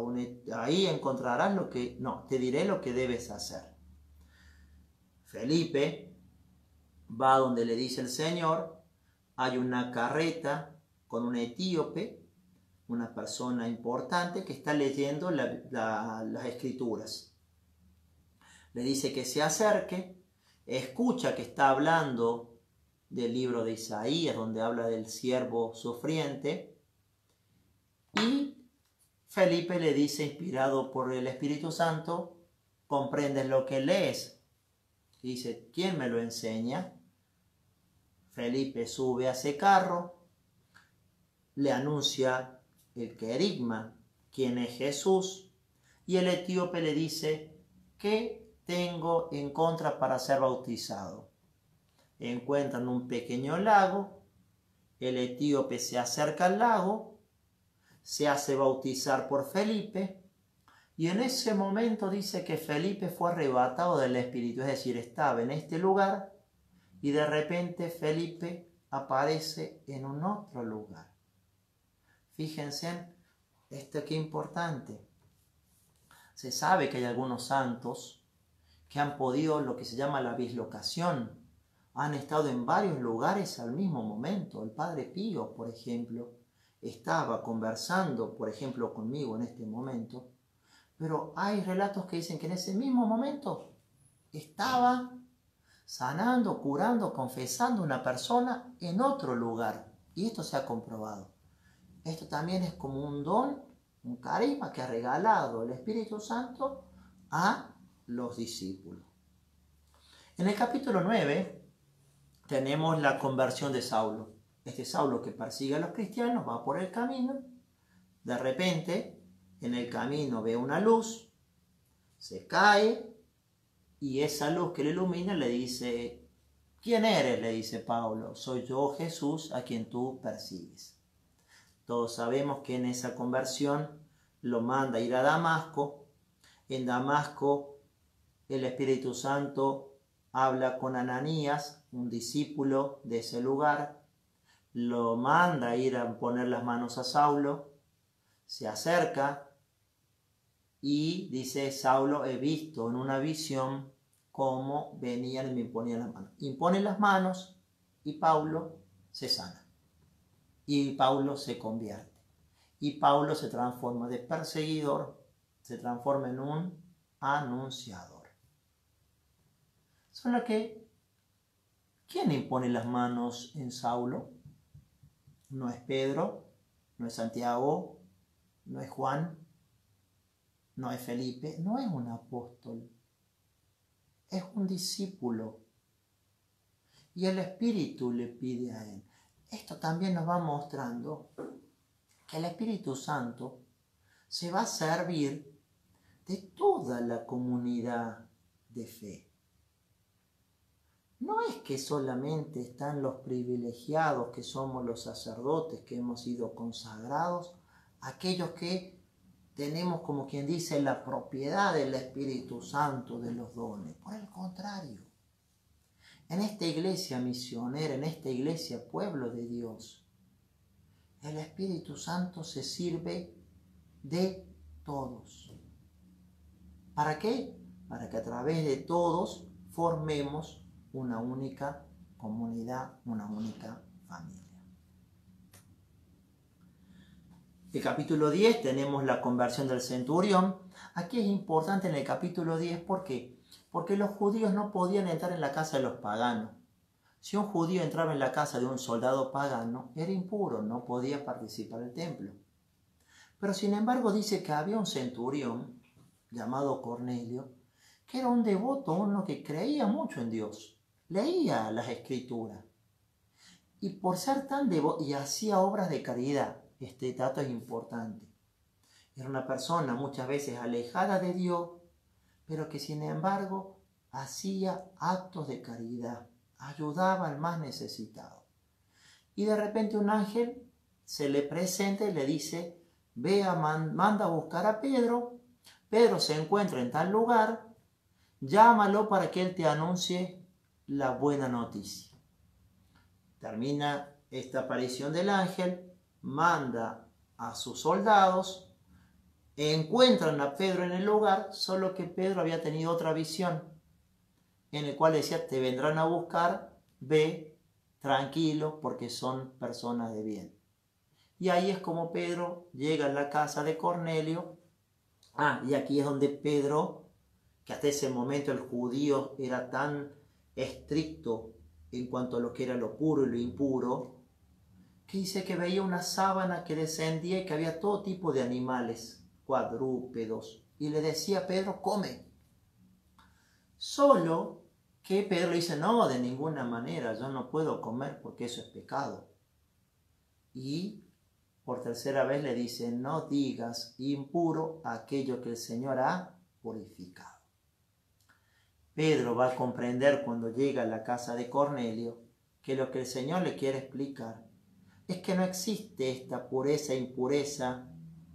te diré lo que debes hacer. Felipe va donde le dice el Señor, hay una carreta con un etíope, una persona importante que está leyendo las escrituras. Le dice que se acerque, escucha que está hablando del libro de Isaías, donde habla del siervo sufriente, y Felipe le dice, inspirado por el Espíritu Santo: ¿comprendes lo que lees? Y dice: ¿quién me lo enseña? Felipe sube a ese carro, le anuncia el querigma, quién es Jesús, y el etíope le dice: ¿qué tengo en contra para ser bautizado? Encuentran un pequeño lago, el etíope se acerca al lago, se hace bautizar por Felipe, y en ese momento dice que Felipe fue arrebatado del Espíritu, es decir, estaba en este lugar y de repente Felipe aparece en un otro lugar. Fíjense, qué importante. Se sabe que hay algunos santos que han podido lo que se llama la bislocación. Han estado en varios lugares al mismo momento. El Padre Pío, por ejemplo, estaba conversando, por ejemplo, conmigo en este momento, pero hay relatos que dicen que en ese mismo momento estaba sanando, curando, confesando una persona en otro lugar. Y esto se ha comprobado. Esto también es como un don, un carisma que ha regalado el Espíritu Santo a los discípulos. En el capítulo 9 tenemos la conversión de Saulo. Este Saulo que persigue a los cristianos va por el camino. De repente, en el camino ve una luz, se cae y esa luz que le ilumina le dice: ¿quién eres?, le dice Pablo. Soy yo, Jesús, a quien tú persigues. Todos sabemos que en esa conversión lo manda a ir a Damasco. En Damasco el Espíritu Santo habla con Ananías, un discípulo de ese lugar. Lo manda a ir a poner las manos a Saulo. Se acerca y dice: Saulo, he visto en una visión cómo venían y me imponían las manos. Impone las manos y Pablo se sana. Y Pablo se convierte. Y Pablo se transforma de perseguidor, se transforma en un anunciador. Solo que, ¿quién impone las manos en Saulo? No es Pedro, no es Santiago, no es Juan, no es Felipe, no es un apóstol, es un discípulo. Y el Espíritu le pide a él. Esto también nos va mostrando que el Espíritu Santo se va a servir de toda la comunidad de fe. No es que solamente están los privilegiados, que somos los sacerdotes, que hemos sido consagrados, aquellos que tenemos, como quien dice, la propiedad del Espíritu Santo, de los dones. Por el contrario, en esta iglesia misionera, en esta iglesia pueblo de Dios, el Espíritu Santo se sirve de todos. ¿Para qué? Para que a través de todos formemos una única comunidad, una única familia. En el capítulo 10 tenemos la conversión del centurión. Aquí es importante en el capítulo 10, ¿por qué? Porque los judíos no podían entrar en la casa de los paganos. Si un judío entraba en la casa de un soldado pagano, era impuro, no podía participar del templo. Pero sin embargo dice que había un centurión llamado Cornelio, que era un devoto, uno que creía mucho en Dios, leía las escrituras. Y por ser tan devoto, y hacía obras de caridad, este dato es importante. Era una persona muchas veces alejada de Dios, pero que sin embargo hacía actos de caridad, ayudaba al más necesitado. Y de repente un ángel se le presenta y le dice: manda a buscar a Pedro. Pedro se encuentra en tal lugar, llámalo para que él te anuncie la buena noticia. Termina esta aparición del ángel, manda a sus soldados, encuentran a Pedro en el lugar, solo que Pedro había tenido otra visión, en el cual decía: te vendrán a buscar, ve tranquilo, porque son personas de bien. Y ahí es como Pedro llega a la casa de Cornelio. Y aquí es donde Pedro, que hasta ese momento el judío era tan estricto en cuanto a lo que era lo puro y lo impuro, que dice que veía una sábana que descendía y que había todo tipo de animales, cuadrúpedos, y le decía a Pedro: come. Solo que Pedro le dice: no, de ninguna manera, yo no puedo comer porque eso es pecado. Y por tercera vez le dice: no digas impuro aquello que el Señor ha purificado. Pedro va a comprender cuando llega a la casa de Cornelio que lo que el Señor le quiere explicar es que no existe esta pureza e impureza,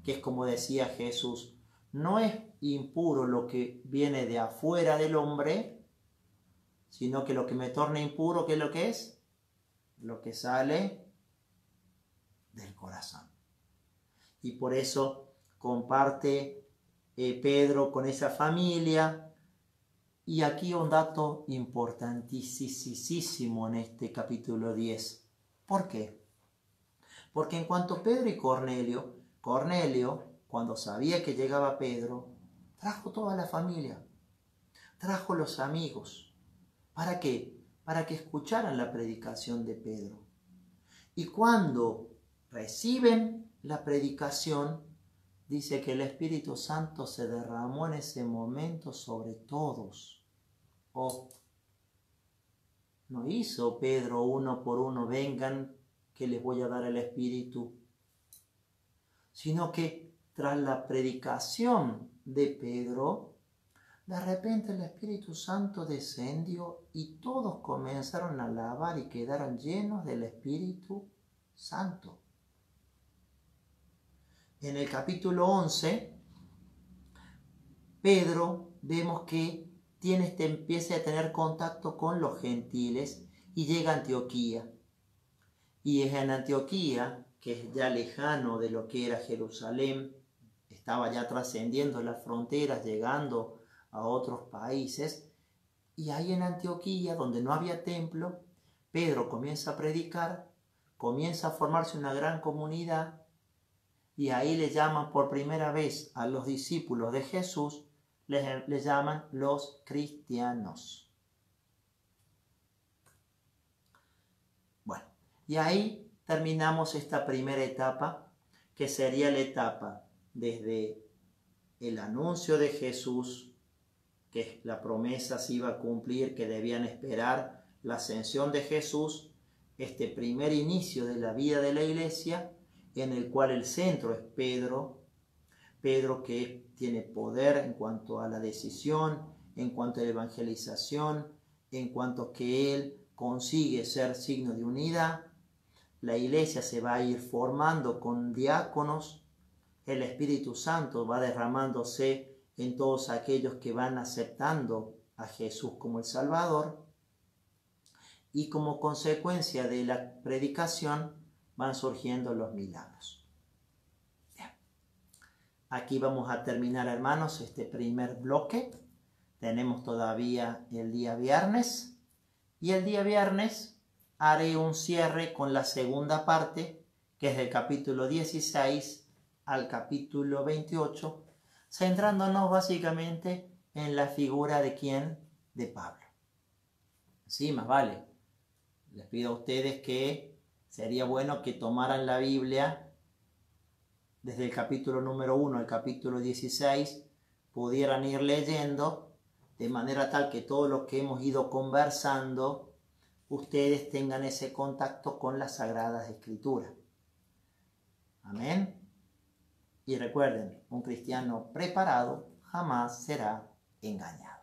que es como decía Jesús, no es impuro lo que viene de afuera del hombre, sino que lo que me torna impuro, ¿qué es lo que es? Lo que sale del corazón. Y por eso comparte Pedro con esa familia. Y aquí un dato importantísimo en este capítulo 10. ¿Por qué? Porque en cuanto Pedro y Cornelio, cuando sabía que llegaba Pedro, trajo toda la familia, trajo los amigos. ¿Para qué? Para que escucharan la predicación de Pedro. Y cuando reciben la predicación, dice que el Espíritu Santo se derramó en ese momento sobre todos. Oh, no hizo Pedro uno por uno, vengan que les voy a dar el Espíritu, sino que tras la predicación de Pedro, de repente el Espíritu Santo descendió y todos comenzaron a alabar y quedaron llenos del Espíritu Santo. En el capítulo 11, Pedro vemos que empieza a tener contacto con los gentiles y llega a Antioquía. Y es en Antioquía, que es ya lejano de lo que era Jerusalén, estaba ya trascendiendo las fronteras, llegando a otros países. Y ahí en Antioquía, donde no había templo, Pedro comienza a predicar, comienza a formarse una gran comunidad, y ahí le llaman por primera vez a los discípulos de Jesús, les llaman los cristianos. Bueno, y ahí terminamos esta primera etapa, que sería la etapa desde el anuncio de Jesús, que la promesa se iba a cumplir, que debían esperar la ascensión de Jesús, este primer inicio de la vida de la iglesia, en el cual el centro es Pedro que tiene poder en cuanto a la decisión, en cuanto a la evangelización, en cuanto que él consigue ser signo de unidad. La iglesia se va a ir formando con diáconos, el Espíritu Santo va derramándose en todos aquellos que van aceptando a Jesús como el Salvador, y como consecuencia de la predicación van surgiendo los milagros. Aquí vamos a terminar, hermanos, este primer bloque. Tenemos todavía el día viernes. Y el día viernes haré un cierre con la segunda parte, que es del capítulo 16 al capítulo 28, centrándonos básicamente en la figura de ¿quién? De Pablo. Sí, más vale. Les pido a ustedes que sería bueno que tomaran la Biblia desde el capítulo número 1 al capítulo 16, pudieran ir leyendo, de manera tal que todo lo que hemos ido conversando, ustedes tengan ese contacto con las Sagradas Escrituras. Amén. Y recuerden, un cristiano preparado jamás será engañado.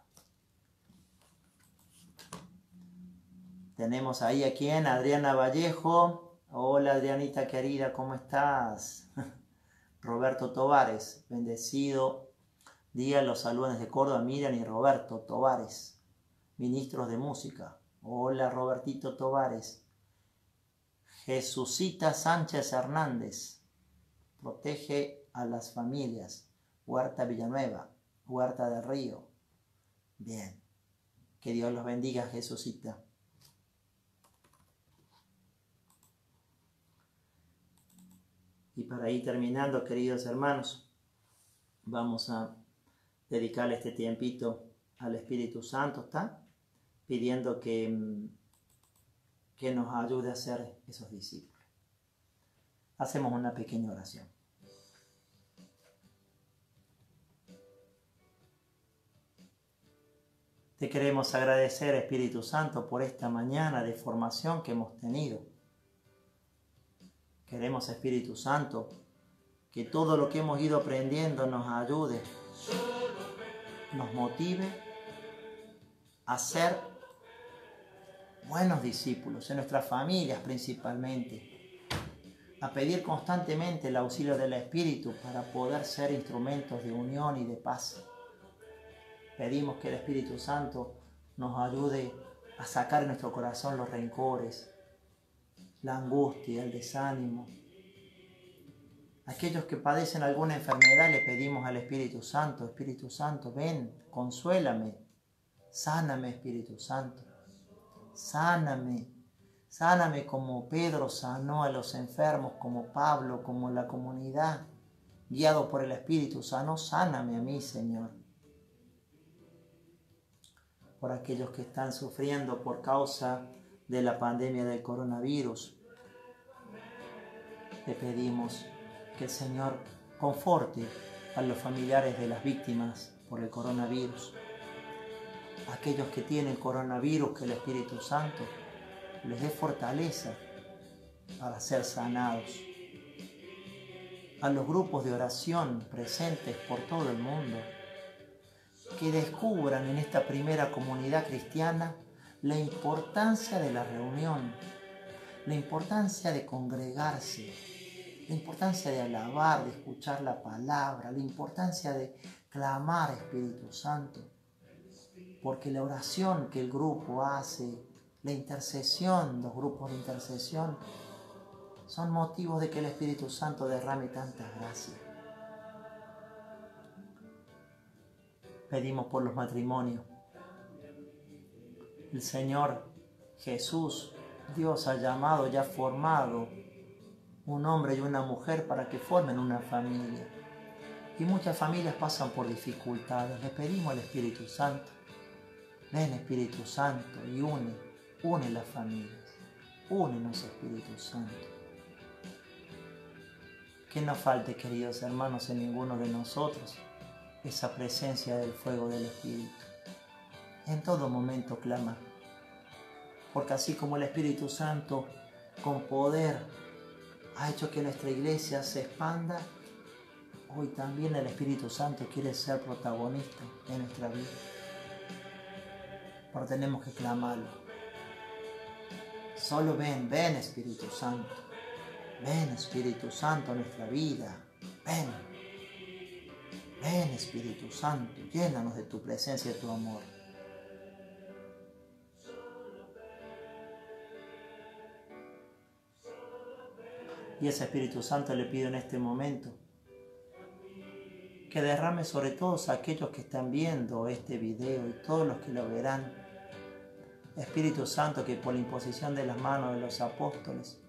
Tenemos ahí a quien, Adriana Vallejo. Hola Adrianita querida, ¿cómo estás? Roberto Tovares, bendecido día, los saludos desde Córdoba, Miriam y Roberto Tovares, ministros de música. Hola Robertito Tovares. Jesucita Sánchez Hernández, protege a las familias. Huerta Villanueva, Huerta del Río. Bien, que Dios los bendiga, Jesucita. Y para ir terminando, queridos hermanos, vamos a dedicarle este tiempito al Espíritu Santo, ¿está? Pidiendo que nos ayude a ser esos discípulos. Hacemos una pequeña oración. Te queremos agradecer, Espíritu Santo, por esta mañana de formación que hemos tenido. Queremos, Espíritu Santo, que todo lo que hemos ido aprendiendo nos ayude, nos motive a ser buenos discípulos, en nuestras familias principalmente, a pedir constantemente el auxilio del Espíritu para poder ser instrumentos de unión y de paz. Pedimos que el Espíritu Santo nos ayude a sacar de nuestro corazón los rencores, la angustia, el desánimo, Aquellos que padecen alguna enfermedad le pedimos al Espíritu Santo, ven, consuélame, sáname Espíritu Santo, sáname, sáname como Pedro sanó a los enfermos, como Pablo, como la comunidad, guiado por el Espíritu Santo, sáname a mí, Señor. Por aquellos que están sufriendo por causa de la pandemia del coronavirus, le pedimos que el Señor conforte a los familiares de las víctimas por el coronavirus. Aquellos que tienen coronavirus, que el Espíritu Santo les dé fortaleza para ser sanados. A los grupos de oración presentes por todo el mundo, que descubran en esta primera comunidad cristiana la importancia de la reunión, la importancia de congregarse, la importancia de alabar, de escuchar la palabra, la importancia de clamar Espíritu Santo, porque la oración que el grupo hace, la intercesión, los grupos de intercesión, son motivos de que el Espíritu Santo derrame tantas gracias. Pedimos por los matrimonios. El Señor Jesús, Dios ha llamado y ha formado un hombre y una mujer para que formen una familia. Y muchas familias pasan por dificultades. Le pedimos al Espíritu Santo. Ven Espíritu Santo y une las familias. Únenos Espíritu Santo. Que no falte, queridos hermanos, en ninguno de nosotros esa presencia del fuego del Espíritu. En todo momento clama. Porque así como el Espíritu Santo con poder ha hecho que nuestra iglesia se expanda, hoy también el Espíritu Santo quiere ser protagonista en nuestra vida. Pero tenemos que clamarlo. Solo ven Espíritu Santo. Ven Espíritu Santo a nuestra vida. Ven Espíritu Santo, llénanos de tu presencia y de tu amor. Y ese Espíritu Santo le pido en este momento que derrame sobre todos aquellos que están viendo este video y todos los que lo verán. Espíritu Santo, que por la imposición de las manos de los apóstoles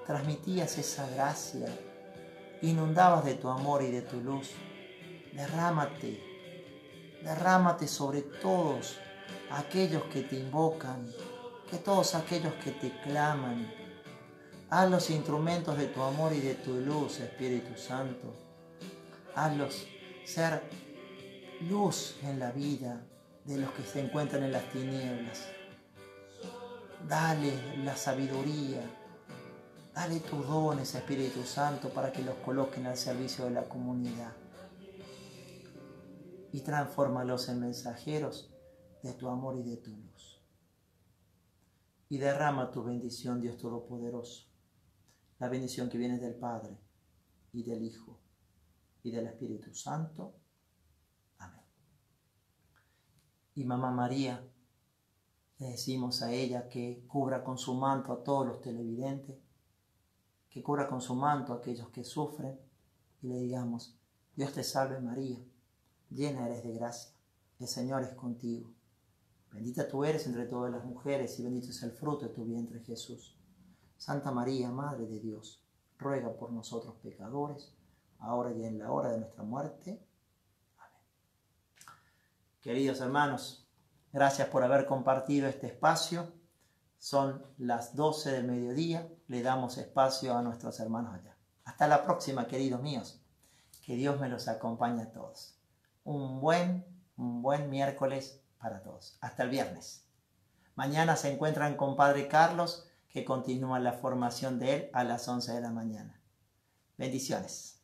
transmitías esa gracia, inundabas de tu amor y de tu luz. Derrámate sobre todos aquellos que te invocan, que todos aquellos que te claman. Haz los instrumentos de tu amor y de tu luz, Espíritu Santo. Hazlos ser luz en la vida de los que se encuentran en las tinieblas. Dale la sabiduría, dale tus dones, Espíritu Santo, para que los coloquen al servicio de la comunidad. Y transfórmalos en mensajeros de tu amor y de tu luz. Y derrama tu bendición, Dios Todopoderoso. La bendición que viene del Padre, y del Hijo, y del Espíritu Santo. Amén. Y Mamá María, le decimos a ella que cubra con su manto a todos los televidentes, que cubra con su manto a aquellos que sufren, y le digamos: Dios te salve María, llena eres de gracia, el Señor es contigo. Bendita tú eres entre todas las mujeres y bendito es el fruto de tu vientre Jesús. Santa María, Madre de Dios, ruega por nosotros pecadores, ahora y en la hora de nuestra muerte. Amén. Queridos hermanos, gracias por haber compartido este espacio. Son las 12 del mediodía, le damos espacio a nuestros hermanos allá. Hasta la próxima, queridos míos. Que Dios me los acompañe a todos. Un buen miércoles para todos. Hasta el viernes. Mañana se encuentran con Padre Carlos, que continúa la formación de él a las 11 de la mañana. Bendiciones.